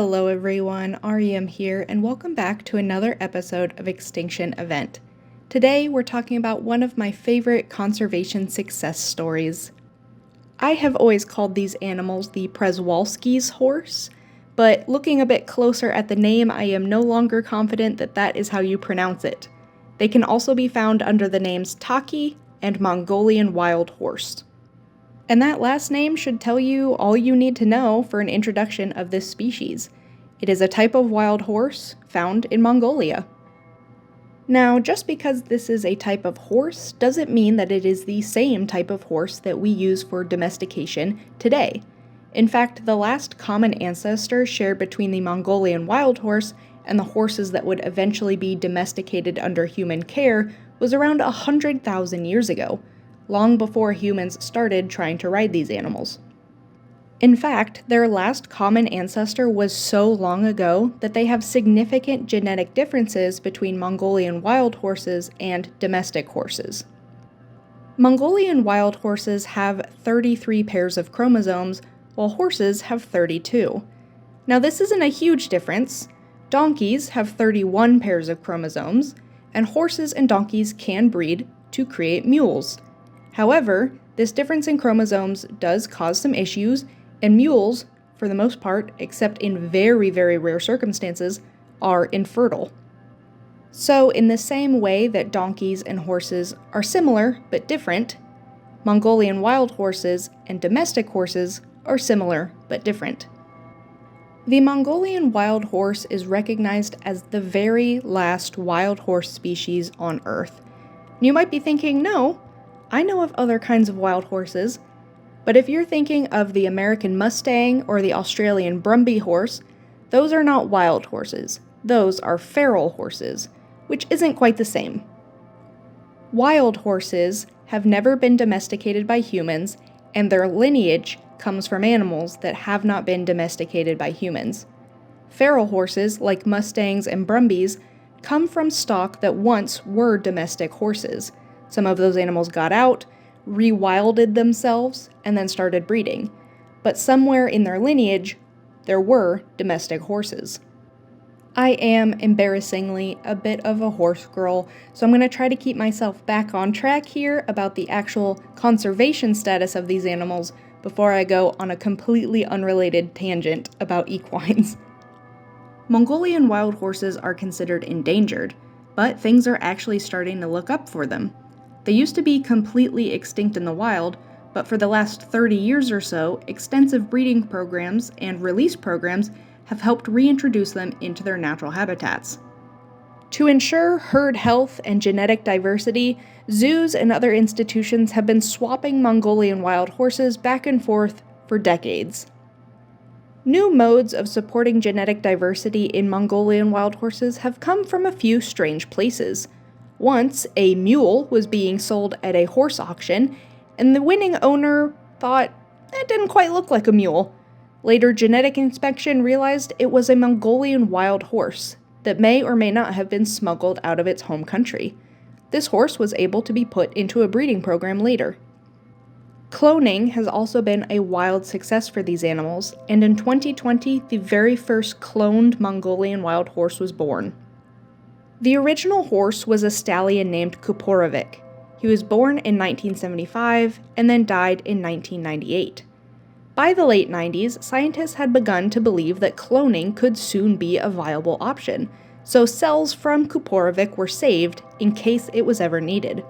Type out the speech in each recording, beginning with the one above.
Hello everyone, REM here, and welcome back to another episode of Extinction Event. Today we're talking about one of my favorite conservation success stories. I have always called these animals the Przewalski's horse, but looking a bit closer at the name, I am no longer confident that that is how you pronounce it. They can also be found under the names Taki and Mongolian wild horse. And that last name should tell you all you need to know for an introduction of this species. It is a type of wild horse found in Mongolia. Now, just because this is a type of horse doesn't mean that it is the same type of horse that we use for domestication today. In fact, the last common ancestor shared between the Mongolian wild horse and the horses that would eventually be domesticated under human care was around 100,000 years ago, long before humans started trying to ride these animals. In fact, their last common ancestor was so long ago that they have significant genetic differences between Mongolian wild horses and domestic horses. Mongolian wild horses have 33 pairs of chromosomes, while horses have 32. Now, this isn't a huge difference. Donkeys have 31 pairs of chromosomes, and horses and donkeys can breed to create mules. However, this difference in chromosomes does cause some issues, and mules, for the most part, except in very, very rare circumstances, are infertile. So, in the same way that donkeys and horses are similar but different, Mongolian wild horses and domestic horses are similar but different. The Mongolian wild horse is recognized as the very last wild horse species on Earth. You might be thinking, no, I know of other kinds of wild horses, but if you're thinking of the American Mustang or the Australian Brumby horse, those are not wild horses. Those are feral horses, which isn't quite the same. Wild horses have never been domesticated by humans, and their lineage comes from animals that have not been domesticated by humans. Feral horses, like Mustangs and Brumbies, come from stock that once were domestic horses. Some of those animals got out, rewilded themselves, and then started breeding. But somewhere in their lineage, there were domestic horses. I am, embarrassingly, a bit of a horse girl, so I'm going to try to keep myself back on track here about the actual conservation status of these animals before I go on a completely unrelated tangent about equines. Mongolian wild horses are considered endangered, but things are actually starting to look up for them. They used to be completely extinct in the wild, but for the last 30 years or so, extensive breeding programs and release programs have helped reintroduce them into their natural habitats. To ensure herd health and genetic diversity, zoos and other institutions have been swapping Mongolian wild horses back and forth for decades. New modes of supporting genetic diversity in Mongolian wild horses have come from a few strange places. Once, a mule was being sold at a horse auction, and the winning owner thought it didn't quite look like a mule. Later, genetic inspection realized it was a Mongolian wild horse that may or may not have been smuggled out of its home country. This horse was able to be put into a breeding program later. Cloning has also been a wild success for these animals, and in 2020, the very first cloned Mongolian wild horse was born. The original horse was a stallion named Kuporovik. He was born in 1975 and then died in 1998. By the late 90s, scientists had begun to believe that cloning could soon be a viable option, so cells from Kuporovik were saved in case it was ever needed.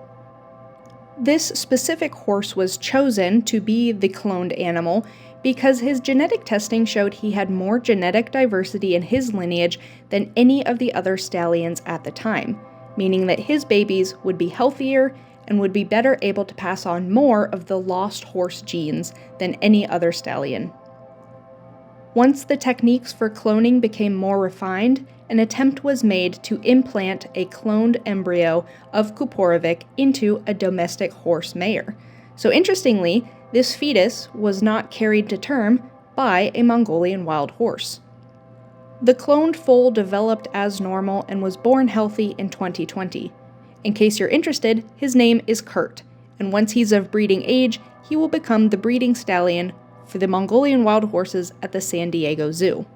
This specific horse was chosen to be the cloned animal because his genetic testing showed he had more genetic diversity in his lineage than any of the other stallions at the time, meaning that his babies would be healthier and would be better able to pass on more of the lost horse genes than any other stallion. Once the techniques for cloning became more refined, an attempt was made to implant a cloned embryo of Kuporovik into a domestic horse mare. So interestingly, this fetus was not carried to term by a Mongolian wild horse. The cloned foal developed as normal and was born healthy in 2020. In case you're interested, his name is Kurt, and once he's of breeding age, he will become the breeding stallion for the Mongolian wild horses at the San Diego Zoo.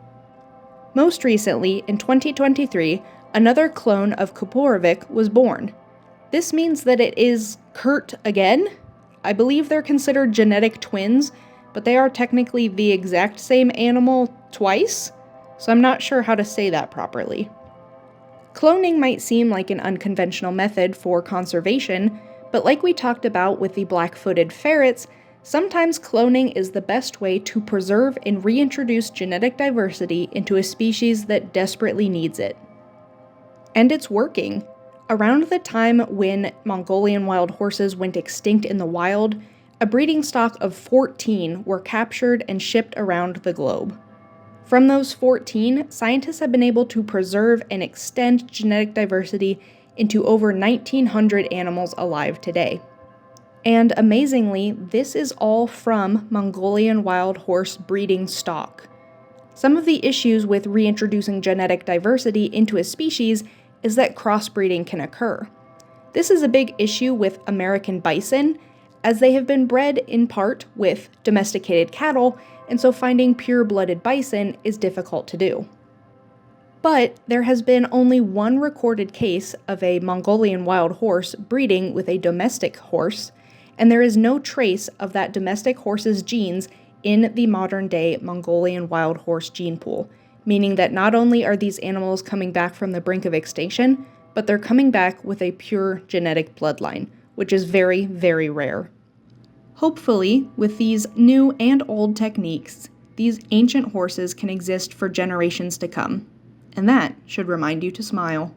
Most recently, in 2023, another clone of Kuporovic was born. This means that it is Kurt again? I believe they're considered genetic twins, but they are technically the exact same animal twice, so I'm not sure how to say that properly. Cloning might seem like an unconventional method for conservation, but like we talked about with the black-footed ferrets, sometimes cloning is the best way to preserve and reintroduce genetic diversity into a species that desperately needs it. And it's working. Around the time when Mongolian wild horses went extinct in the wild, a breeding stock of 14 were captured and shipped around the globe. From those 14, scientists have been able to preserve and extend genetic diversity into over 1,900 animals alive today. And amazingly, this is all from Mongolian wild horse breeding stock. Some of the issues with reintroducing genetic diversity into a species is that crossbreeding can occur. This is a big issue with American bison, as they have been bred in part with domesticated cattle, and so finding pure-blooded bison is difficult to do. But there has been only one recorded case of a Mongolian wild horse breeding with a domestic horse, and there is no trace of that domestic horse's genes in the modern-day Mongolian wild horse gene pool, meaning that not only are these animals coming back from the brink of extinction, but they're coming back with a pure genetic bloodline, which is very, very rare. Hopefully, with these new and old techniques, these ancient horses can exist for generations to come. And that should remind you to smile.